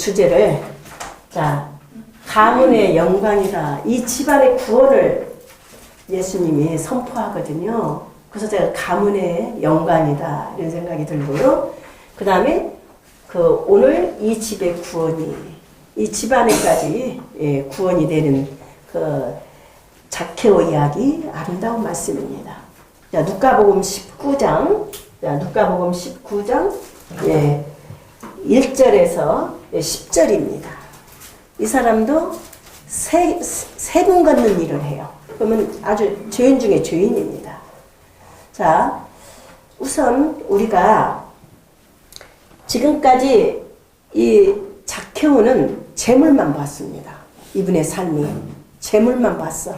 주제를, 자, 가문의 영광이다. 이 집안의 구원을 예수님이 선포하거든요. 그래서 제가 가문의 영광이다 이런 생각이 들고요. 그 다음에 오늘 이 집의 구원이, 이 집안에까지 구원이 되는 zakhe오 이야기, 아름다운 말씀입니다. 자, 누가복음 19장, 1절에서 10절입니다. 이 사람도 세금 걷는 일을 해요. 그러면 아주 죄인 중에 죄인입니다. 자, 우선 우리가 지금까지 이 zakhe오는 재물만 봤습니다. 이분의 삶이 재물만 봤어.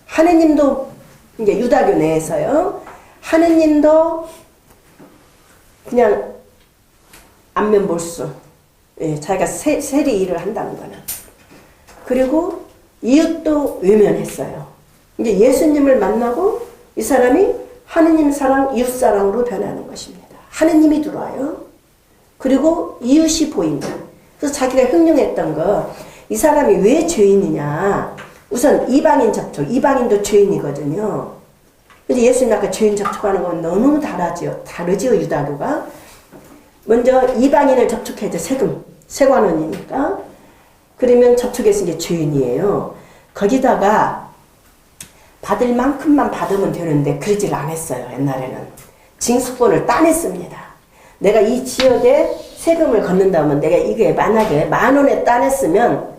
하느님도 이제 유다교 내에서요. 하느님도 그냥 안면 볼수. 자기가 세리 일을 한다는 거는. 그리고 이웃도 외면했어요. 이제 예수님을 만나고 이 사람이 하느님 사랑, 이웃 사랑으로 변하는 것입니다. 하느님이 들어와요. 그리고 이웃이 보인다. 그래서 자기가 흉흉했던 거, 이 사람이 왜 죄인이냐. 우선 이방인 접촉, 이방인도 죄인이거든요. 근데 예수님 아까 죄인 접촉하는 건 너무 다르지요, 유다교가. 먼저 이방인을 접촉해야 돼, 세관원이니까. 그러면 접촉했으니 죄인이에요. 거기다가 받을 만큼만 받으면 되는데 그러질 않았어요, 옛날에는. 징수권을 따냈습니다. 내가 이 지역에 세금을 걷는다면 내가 이게 만약에 10,000원에 따냈으면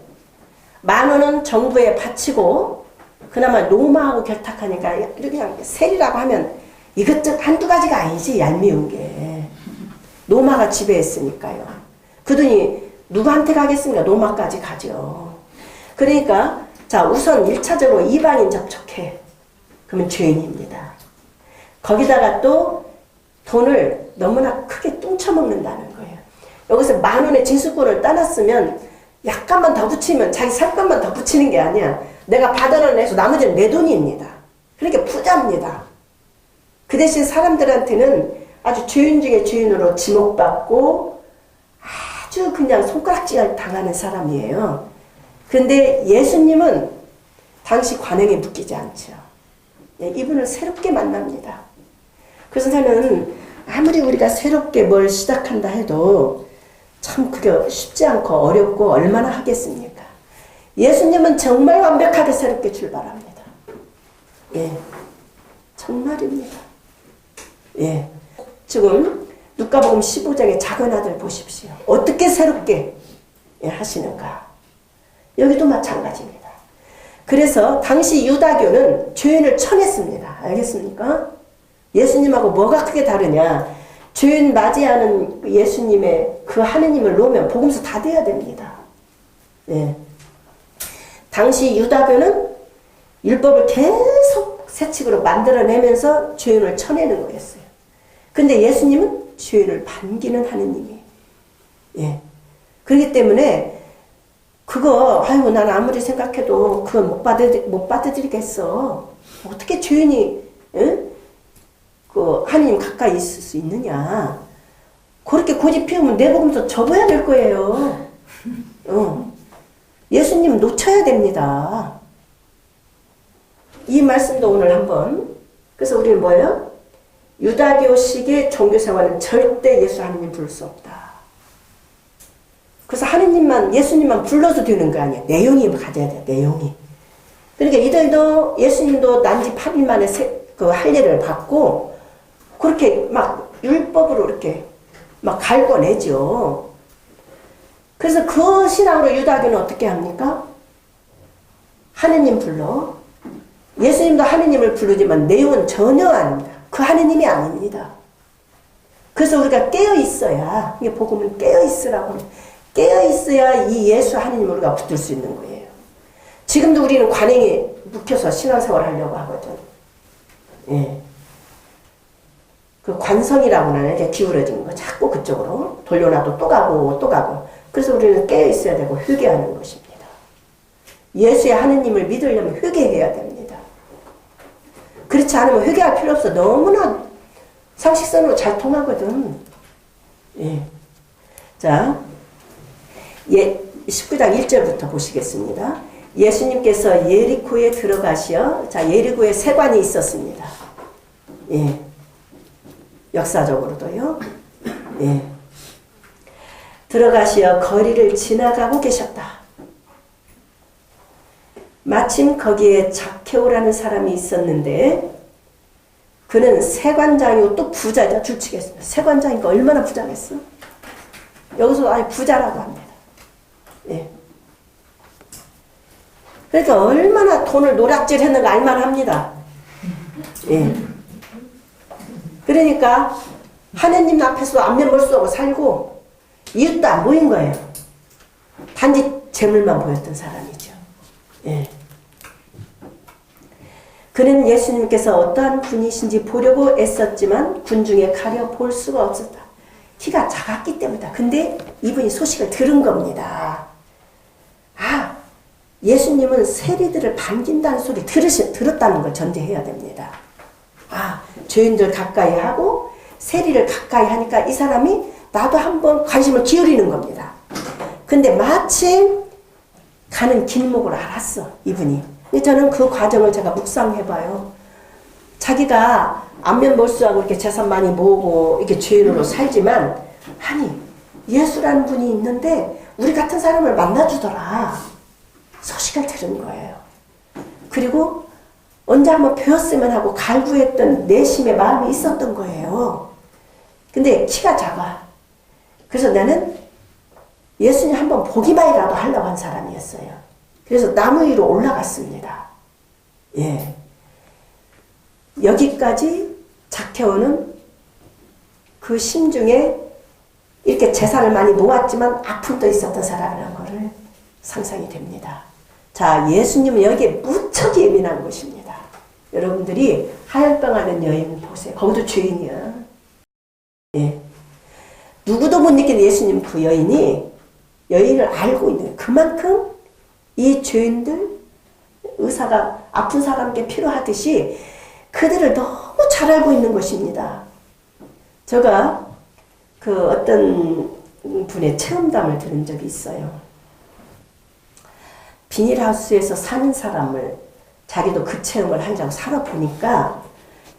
10,000원은 정부에 바치고 그나마 노마하고 결탁하니까 이렇게 그냥 세리라고 하면 이것저것 한두 가지가 아니지, 얄미운 게. 노마가 지배했으니까요. 그 돈이 누구한테 가겠습니까? 노마까지 가죠. 그러니까 자, 우선 1차적으로 이방인 접촉해. 그러면 죄인입니다. 거기다가 또 돈을 너무나 크게 뚱쳐먹는다는 거예요. 여기서 10,000원의 징수권을 따놨으면 약간만 더 붙이면 자기 살 것만 더 붙이는 게 아니야. 내가 받아내서 나머지는 내 돈입니다. 그러니까 부자입니다. 그 대신 사람들한테는 아주 죄인 중에 죄인으로 지목받고 아주 그냥 손가락질 당하는 사람이에요. 그런데 예수님은 당시 관행에 묶이지 않죠. 이분을 새롭게 만납니다. 그래서 저는 아무리 우리가 새롭게 뭘 시작한다 해도 참 그게 쉽지 않고 어렵고 얼마나 하겠습니까? 예수님은 정말 완벽하게 새롭게 출발합니다. 정말입니다. 지금 누가복음 15장의 작은 아들 보십시오. 어떻게 새롭게 하시는가. 여기도 마찬가지입니다. 그래서 당시 유다교는 죄인을 쳐냈습니다. 알겠습니까? 예수님하고 뭐가 크게 다르냐. 죄인 맞이하는 예수님의 그 하느님을 놓으면 복음서 다 돼야 됩니다. 당시 유다교는 율법을 계속 새칙으로 만들어내면서 죄인을 쳐내는 거였어요. 근데 예수님은 죄인을 반기는 하느님이에요. 그렇기 때문에 아이고, 난 아무리 생각해도 그건 못 받아들이겠어. 어떻게 죄인이, 하느님 가까이 있을 수 있느냐. 그렇게 고집 피우면 내 복음서 접어야 될 거예요. 예수님 놓쳐야 됩니다. 이 말씀도 오늘 한번. 그래서 우리는 뭐예요? 유다교식의 종교생활은 절대 예수 하느님 부를 수 없다. 그래서 예수님만 불러도 되는 거 아니야. 내용이 가져야 돼, 내용이. 그러니까 이들도 예수님도 난지 8일 만에 그 할례를 받고 그렇게 막 율법으로 이렇게 막 갈궈내죠. 그래서 그 신앙으로 유다교는 어떻게 합니까? 하느님 불러. 예수님도 하느님을 부르지만 내용은 전혀 아닙니다. 그 하느님이 아닙니다. 그래서 우리가 깨어있어야, 이게 복음은 깨어있으라고, 깨어있어야 이 예수 하느님 우리가 붙들 수 있는 거예요. 지금도 우리는 관행에 묵혀서 신앙생활 하려고 하거든. 그 관성이라고는 이렇게 기울어진 거 자꾸 그쪽으로 돌려놔도 또 가고 또 가고. 그래서 우리는 깨어있어야 되고 회개하는 것입니다. 예수의 하느님을 믿으려면 회개해야 됩니다. 그렇지 않으면 회개할 필요 없어. 너무나 상식선으로 잘 통하거든. 자, 19장 1절부터 보시겠습니다. 예수님께서 예리코에 들어가시어, 자, 예리코에 세관이 있었습니다. 예. 역사적으로도요. 예. 들어가시어 거리를 지나가고 계셨다. 마침 거기에 zakhe오라는 사람이 있었는데 그는 세관장이고 또 부자죠. 줄치겠습니다. 세관장이니까 얼마나 부자겠어? 여기서 아예 부자라고 합니다. 예. 그러니까 얼마나 돈을 노략질 했는가 알만합니다. 예. 그러니까 하느님 앞에서 안면벌수하고 살고 이웃도 안 보인 거예요. 단지 재물만 보였던 사람이죠. 예. 그는 예수님께서 어떠한 분이신지 보려고 애썼지만 군중에 가려 볼 수가 없었다. 키가 작았기 때문이다. 근데 이분이 소식을 들은 겁니다. 아, 예수님은 세리들을 반긴다는 소리 들었다는 걸 전제해야 됩니다. 아, 죄인들 가까이 하고 세리를 가까이 하니까 이 사람이 나도 한번 관심을 기울이는 겁니다. 근데 마침 가는 길목을 알았어, 이분이. 저는 그 과정을 제가 묵상해봐요. 자기가 안면벌수하고 이렇게 재산 많이 모으고 이렇게 죄인으로 살지만, 아니, 예수라는 분이 있는데 우리 같은 사람을 만나주더라. 소식을 들은 거예요. 그리고 언제 한번 배웠으면 하고 갈구했던 내심의 마음이 있었던 거예요. 근데 키가 작아. 그래서 나는 예수님 한번 보기만이라도 하려고 한 사람이었어요. 그래서 나무 위로 올라갔습니다. 예. 여기까지 zakhe오는 그 심중에 이렇게 재산을 많이 모았지만 아픔도 있었던 사람이라는 것을 상상이 됩니다. 자, 예수님은 여기에 무척 예민한 것입니다. 여러분들이 하혈병하는 여인 보세요. 거기도 죄인이야. 예. 누구도 못 느끼는 예수님 그 여인을 알고 있는 거예요. 그만큼 이 죄인들, 의사가 아픈 사람께 필요하듯이 그들을 너무 잘 알고 있는 것입니다. 제가 그 어떤 분의 체험담을 들은 적이 있어요. 비닐하우스에서 사는 사람을 자기도 그 체험을 하려고 살아보니까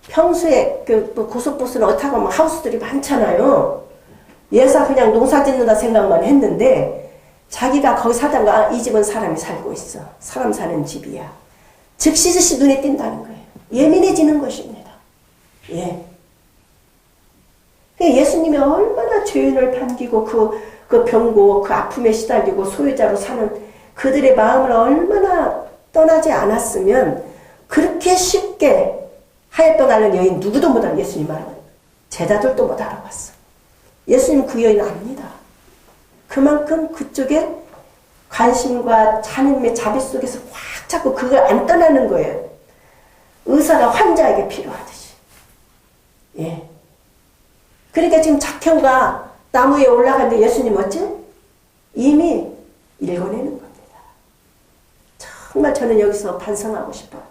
평소에 그 고속버스는 어떻게 하면 하우스들이 많잖아요. 예사 그냥 농사 짓는다 생각만 했는데 자기가 거기 살다가 이 집은 사람이 살고 있어. 사람 사는 집이야. 즉시 눈에 띈다는 거예요. 예민해지는 것입니다. 예. 예수님이 얼마나 죄인을 반기고 그 병고 그 아픔에 시달리고 소유자로 사는 그들의 마음을 얼마나 떠나지 않았으면 그렇게 쉽게 하였던 앓는 여인 누구도 못 알아. 예수님 말하면 제자들도 못 알아봤어. 예수님 그 여인 압니다. 그만큼 그쪽에 관심과 하나님의 자비 속에서 확 잡고 그걸 안 떠나는 거예요. 의사가 환자에게 필요하듯이. 예. 그러니까 지금 zakhe오가 나무 위에 올라갔는데 예수님 어째? 이미 읽어내는 겁니다. 정말 저는 여기서 반성하고 싶어요.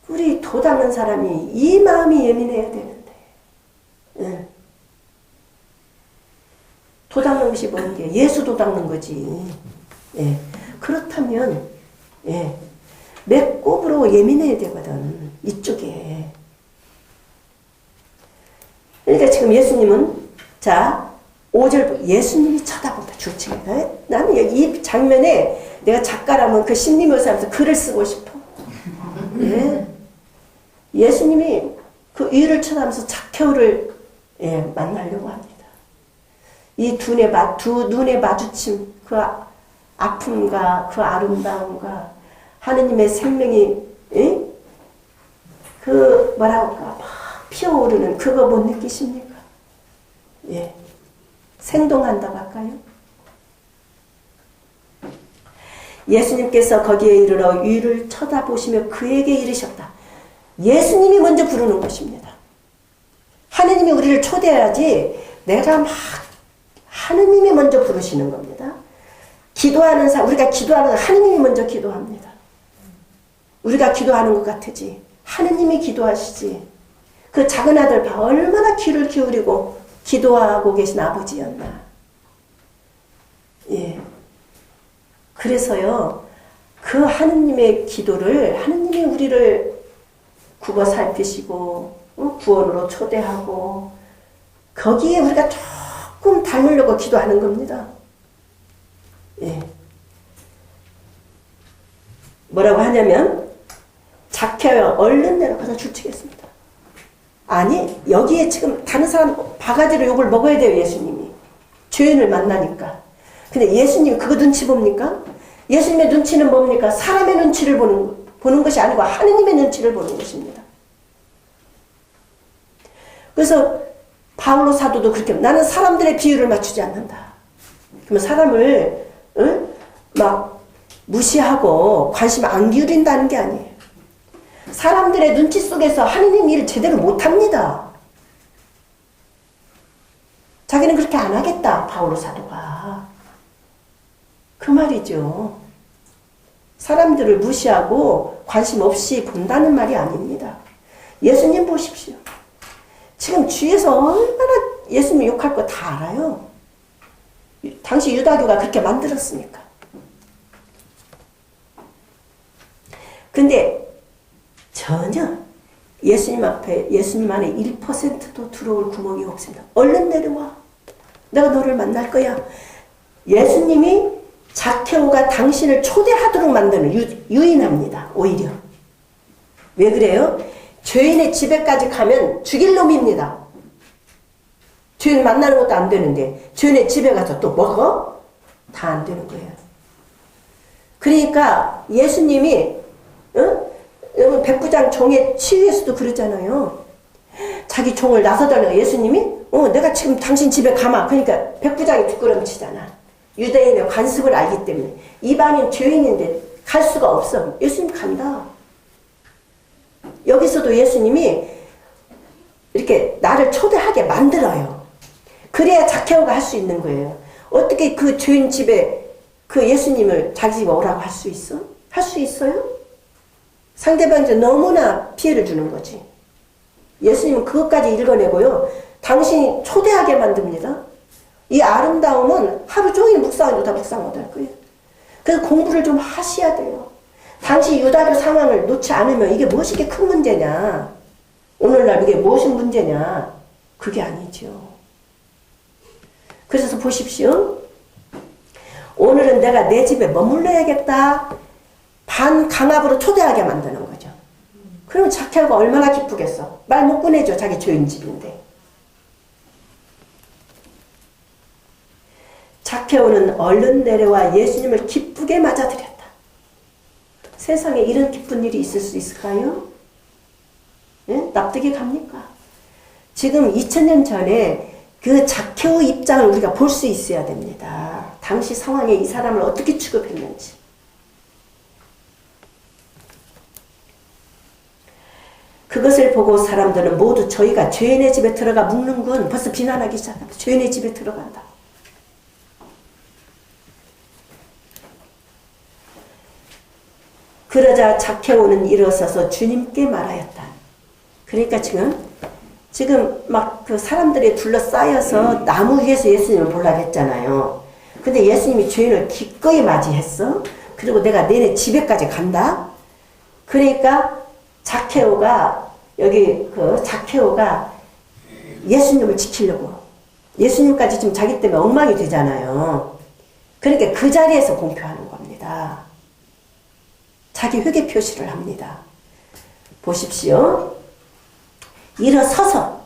우리 도 닦는 사람이 이 마음이 예민해야 되는데. 예. 도 닦는 것이 뭔 게? 예수 도 닦는 거지. 예. 그렇다면, 예. 맥곱으로 예민해야 되거든. 이쪽에. 그러니까 지금 예수님은, 자, 5절, 예수님이 쳐다본다. 줄칩니다. 나는 이 장면에 내가 작가라면 그 심리묘사하면서 글을 쓰고 싶어. 예. 예수님이 그 위를 쳐다보면서 zakhe오를 예, 만나려고 합니다. 이 두 눈의 마주침, 그 아픔과 그 아름다움과 하느님의 생명이, 예? 그 뭐라고 할까, 막 피어오르는 그거 못 느끼십니까? 예. 생동한다고 할까요? 예수님께서 거기에 이르러 위를 쳐다보시며 그에게 이르셨다. 예수님이 먼저 부르는 것입니다. 하느님이 우리를 초대해야지 내가 막 하느님이 먼저 부르시는 겁니다. 기도하는 사람, 우리가 기도하는 하느님이 먼저 기도합니다. 우리가 기도하는 것 같으지 하느님이 기도하시지. 그 작은 아들 봐 얼마나 귀를 기울이고 기도하고 계신 아버지였나. 예. 그래서요, 그 하느님의 기도를, 하느님이 우리를 굽어 살피시고, 구원으로 초대하고, 거기에 우리가 조금 닮으려고 기도하는 겁니다. 예. 뭐라고 하냐면, 자케오 얼른 내려가서 줄치겠습니다. 아니, 여기에 지금 다른 사람 바가지로 욕을 먹어야 돼요, 예수님이. 죄인을 만나니까. 근데 예수님이 그거 눈치 봅니까? 예수님의 눈치는 뭡니까? 사람의 눈치를 보는 것이 아니고 하느님의 눈치를 보는 것입니다. 그래서 바울로 사도도 그렇게 나는 사람들의 비율을 맞추지 않는다. 그러면 사람을 막 무시하고 관심 안 기울인다는 게 아니에요. 사람들의 눈치 속에서 하느님 일을 제대로 못합니다. 자기는 그렇게 안 하겠다, 바울로 사도가. 그 말이죠. 사람들을 무시하고 관심 없이 본다는 말이 아닙니다. 예수님 보십시오. 지금 주위에서 얼마나 예수님 욕할 거 다 알아요. 당시 유다교가 그렇게 만들었으니까. 근데 전혀 예수님 앞에, 예수님 안에 1%도 들어올 구멍이 없습니다. 얼른 내려와. 내가 너를 만날 거야. 예수님이 자케오가 당신을 초대하도록 만드는 유인합니다. 오히려. 왜 그래요? 죄인의 집에까지 가면 죽일 놈입니다. 죄인 만나는 것도 안 되는데 죄인의 집에 가서 또 먹어? 다 안 되는 거예요. 그러니까 예수님이 여러분 백부장 종의 치유에서도 그러잖아요. 자기 종을 나서달라고 예수님이 내가 지금 당신 집에 가마. 그러니까 백부장이 뒷걸음치잖아. 유대인의 관습을 알기 때문에. 이방인 죄인인데 갈 수가 없어. 예수님 간다. 여기서도 예수님이 이렇게 나를 초대하게 만들어요. 그래야 자케오가 할 수 있는 거예요. 어떻게 그 죄인 집에 그 예수님을 자기 집에 오라고 할 수 있어? 할 수 있어요? 상대방한테 너무나 피해를 주는 거지. 예수님은 그것까지 읽어내고요. 당신이 초대하게 만듭니다. 이 아름다움은 하루 종일 묵상해도 다 묵상 못할 거예요. 그래서 공부를 좀 하셔야 돼요. 당시 유다교 상황을 놓지 않으면 이게 무엇이 이렇게 큰 문제냐. 오늘날 이게 무엇이 문제냐. 그게 아니죠. 그래서 보십시오. 오늘은 내가 내 집에 머물러야겠다. 반강압으로 초대하게 만드는 거죠. 그러면 자케오가 얼마나 기쁘겠어. 말 못 꺼내죠. 자기 죄인 집인데. 자케오는 얼른 내려와 예수님을 기쁘게 맞아들였다. 세상에 이런 기쁜 일이 있을 수 있을까요? 예? 납득이 갑니까? 지금 2000년 전에 그 자케오 입장을 우리가 볼 수 있어야 됩니다. 당시 상황에 이 사람을 어떻게 취급했는지. 그것을 보고 사람들은 모두 저희가 죄인의 집에 들어가 묵는군. 벌써 비난하기 시작합니다. 죄인의 집에 들어간다. 그러자 자케오는 일어서서 주님께 말하였다. 그러니까 지금 막 그 사람들이 둘러싸여서 나무 위에서 예수님을 보려고 했잖아요. 근데 예수님이 죄인을 기꺼이 맞이했어. 그리고 내가 너네 집에까지 간다. 그러니까 자케오가 예수님을 지키려고. 예수님까지 지금 자기 때문에 엉망이 되잖아요. 그러니까 그 자리에서 공표하는 겁니다. 자기 회개 표시를 합니다. 보십시오. 일어서서.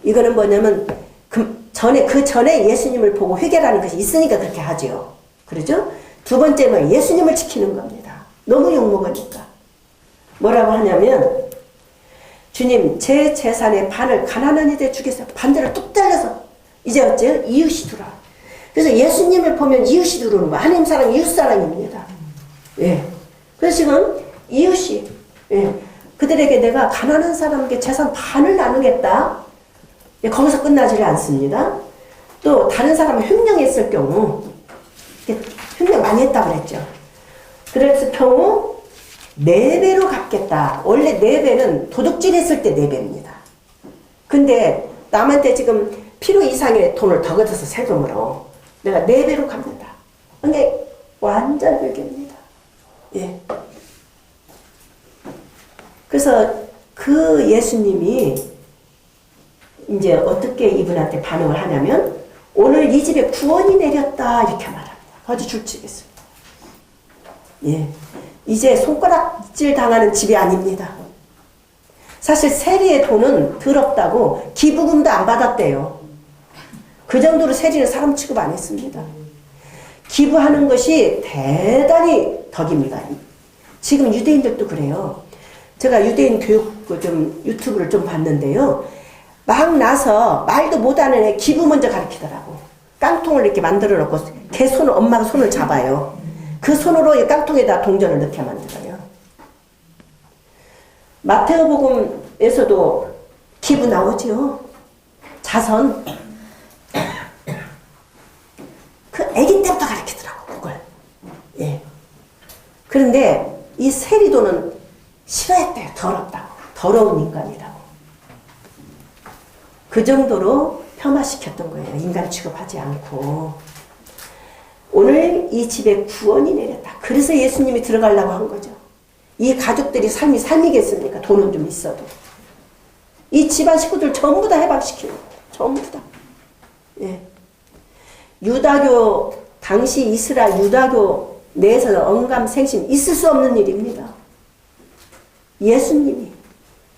이거는 뭐냐면 그 전에 예수님을 보고 회개라는 것이 있으니까 그렇게 하죠. 그러죠? 두 번째는 예수님을 지키는 겁니다. 너무 욕먹으니까. 뭐라고 하냐면 주님 제 재산의 반을 가난한 이들에 주겠어요. 반대를 뚝 잘라서 이제 어째요? 이웃이 들어와. 그래서 예수님을 보면 이웃이 들어오는 거야. 하나님 사랑 이웃사랑입니다. 예. 그래서 지금 이웃이 그들에게 내가 가난한 사람에게 재산 반을 나누겠다. 거기서 끝나지 않습니다. 또 다른 사람을 횡령했을 경우 횡령 많이 했다고 그랬죠. 그랬을 경우 4배로 갚겠다. 원래 4배는 도둑질 했을 때 4배입니다. 근데 남한테 지금 필요 이상의 돈을 더 걷어서 세금으로 내가 4배로 갚는다. 이게 완전 회개입니다. 예. 그래서 그 예수님이 이제 어떻게 이분한테 반응을 하냐면 오늘 이 집에 구원이 내렸다 이렇게 말합니다. 아주 줄치겠습니다. 예. 이제 손가락질 당하는 집이 아닙니다. 사실 세리의 돈은 더럽다고 기부금도 안 받았대요. 그 정도로 세리는 사람 취급 안 했습니다. 기부하는 것이 대단히 덕입니다. 지금 유대인들도 그래요. 제가 유대인 교육 좀 유튜브를 좀 봤는데요. 막 나서 말도 못하는 애 기부 먼저 가르치더라고. 깡통을 이렇게 만들어 놓고 걔 손을 엄마가 손을 잡아요. 그 손으로 이 깡통에다 동전을 넣게 만들어요. 마태복음에서도 기부 나오죠. 자선. 그 아기 때부터 가르치더라고 그걸. 예. 그런데 이 세리도는 싫어했대요. 더럽다고. 더러운 인간이라고. 그 정도로 폄하시켰던 거예요. 인간 취급하지 않고. 오늘 이 집에 구원이 내렸다. 그래서 예수님이 들어가려고 한 거죠. 이 가족들이 삶이 삶이겠습니까? 돈은 좀 있어도. 이 집안 식구들 전부 다 해방시키는 거예요. 전부 다. 예. 유다교, 당시 이스라엘 유다교 내에서는 언감생심 있을 수 없는 일입니다. 예수님이.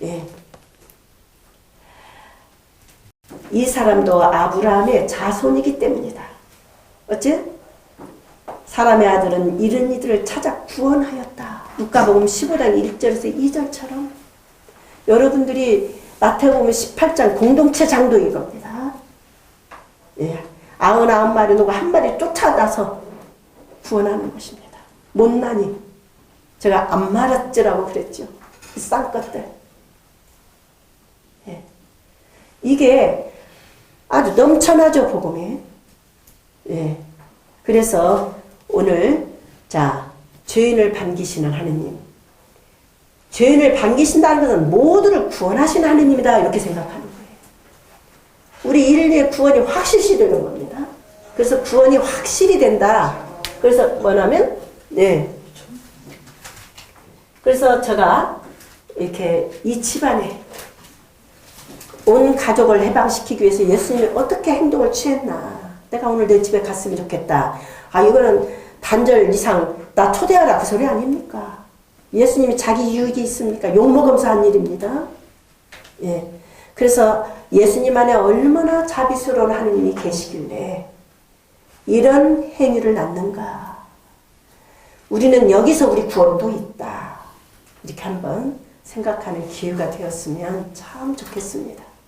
예. 이 사람도 아브라함의 자손이기 때문이다. 어째? 사람의 아들은 이른 이들을 찾아 구원하였다. 누가복음 15장 1절에서 2절처럼 여러분들이 마태복음 18장 공동체 장독인 겁니다. 예. 99마리 누구 한 마리 쫓아나서 구원하는 것입니다. 못나니 제가 안 말았지라고 그랬죠. 이 쌍것들. 예. 이게 아주 넘쳐나죠, 복음에. 예. 그래서 오늘 자 죄인을 반기시는 하느님. 죄인을 반기신다는 것은 모두를 구원하시는 하느님이다 이렇게 생각하는 거예요. 우리 인류의 구원이 확실시 되는 겁니다. 그래서 구원이 확실히 된다. 그래서 뭐냐면 네. 그래서 제가 이렇게 이 집안에 온 가족을 해방시키기 위해서 예수님이 어떻게 행동을 취했나. 내가 오늘 내 집에 갔으면 좋겠다. 아 이거는 단절 이상 나 초대하라 그 소리 아닙니까? 예수님이 자기 유익이 있습니까? 욕먹으면서 한 일입니다. 예. 그래서 예수님 안에 얼마나 자비스러운 하느님이 계시길래 이런 행위를 낳는가. 우리는 여기서 우리 구원도 있다. 이렇게 한번 생각하는 기회가 되었으면 참 좋겠습니다.